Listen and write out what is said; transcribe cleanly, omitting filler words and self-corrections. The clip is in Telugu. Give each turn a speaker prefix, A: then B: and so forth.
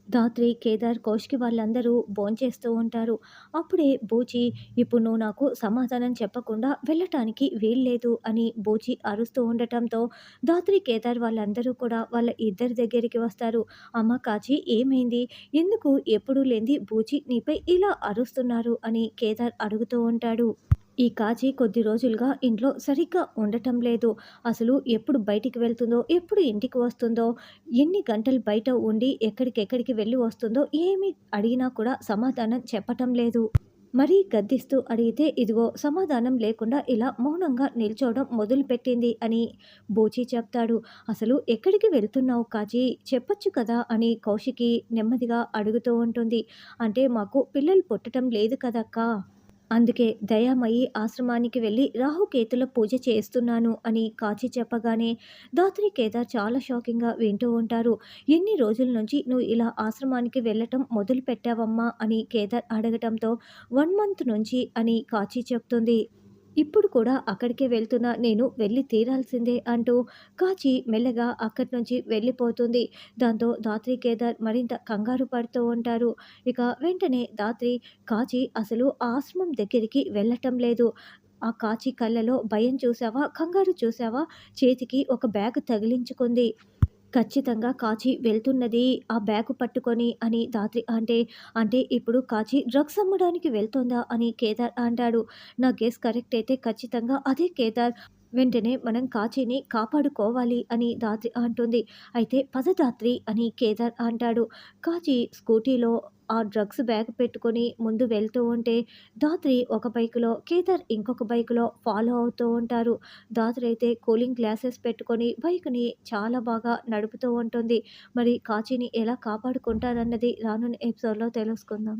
A: ధాత్రి, కేదార్, కౌశికి వాళ్ళందరూ భోంచేస్తూ ఉంటారు. అప్పుడే బూచి, "ఇప్పుడు నువ్వు నాకు సమాధానం చెప్పకుండా వెళ్ళటానికి వీల్లేదు" అని బూచి అరుస్తూ ఉండటంతో ధాత్రి, కేదార్ వాళ్ళందరూ కూడా వాళ్ళ ఇద్దరి దగ్గరికి వస్తారు. "అమ్మ కాచి ఏమైంది? ఎందుకు ఎప్పుడూ లేనిది బూచి నీపై ఇలా అరుస్తున్నారు" అని కేదార్ అడుగుతూ ఉంటాడు. ఈ కాచి కొద్ది రోజులుగా ఇంట్లో సరిగ్గా ఉండటం లేదు. అసలు ఎప్పుడు బయటికి వెళ్తుందో, ఎప్పుడు ఇంటికి వస్తుందో, ఎన్ని గంటలు బయట ఉండి ఎక్కడికెక్కడికి వెళ్ళి వస్తుందో ఏమి అడిగినా కూడా సమాధానం చెప్పటం లేదు. మరీ గద్దిస్తూ అడిగితే ఇదిగో సమాధానం లేకుండా ఇలా మౌనంగా నిల్చోవడం మొదలుపెట్టింది అని బూచి చెప్తాడు. "అసలు ఎక్కడికి వెళ్తున్నావు కాచి? చెప్పొచ్చు కదా" అని కౌశికి నెమ్మదిగా అడుగుతూ ఉంటుంది. "అంటే మాకు పిల్లలు పుట్టటం లేదు కదక్కా! అందుకే దయామయి ఆశ్రమానికి వెళ్ళి రాహుకేతుల పూజ చేస్తున్నాను" అని కాచి చెప్పగానే ధాత్రి, కేదార్ చాలా షాకింగ్గా వింటూ ఉంటారు. "ఎన్ని రోజుల నుంచి నువ్వు ఇలా ఆశ్రమానికి వెళ్ళటం మొదలు పెట్టావమ్మా" అని కేదార్ అడగటంతో 1 మంత్ నుంచి అని కాచి చెప్తుంది. "ఇప్పుడు కూడా అక్కడికే వెళ్తున్నా, నేను వెళ్ళి తీరాల్సిందే" అంటూ కాచి మెల్లగా అక్కడి నుంచి వెళ్ళిపోతుంది. దాంతో ధాత్రి, కేదార్ మరింత కంగారు పడుతూ ఉంటారు. ఇక వెంటనే ధాత్రి, "కాచి అసలు ఆ ఆశ్రమం దగ్గరికి వెళ్ళటం లేదు. ఆ కాచి కళ్ళలో భయం చూసావా? కంగారు చూసావా? చేతికి ఒక బ్యాగ్ తగిలించుకుంది. ఖచ్చితంగా కాచి వెళ్తున్నది ఆ బ్యాగు పట్టుకొని" అని ధాత్రి అంటే, "అంటే ఇప్పుడు కాచి డ్రగ్స్ అమ్మడానికి వెళ్తోందా" అని కేదార్ అంటాడు. "నా గెస్ కరెక్ట్ అయితే ఖచ్చితంగా అదే కేదార్. వెంటనే మనం కాచిని కాపాడుకోవాలి" అని ధాత్రి అంటుంది. "అయితే పద ధాత్రి" అని కేదార్ అంటాడు. కాచి స్కూటీలో ఆ డ్రగ్స్ బ్యాగ్ పెట్టుకొని ముందు వెళ్తూ ఉంటే ధాత్రి ఒక బైకులో, కేదార్ ఇంకొక బైకులో ఫాలో అవుతూ ఉంటారు. ధాత్రి అయితే కూలింగ్ గ్లాసెస్ పెట్టుకొని బైక్‌ని చాలా బాగా నడుపుతూ ఉంటుంది. మరి కాచిని ఎలా కాపాడుకుంటారన్నది రానున్న ఎపిసోడ్‌లో తెలుసుకుందాం.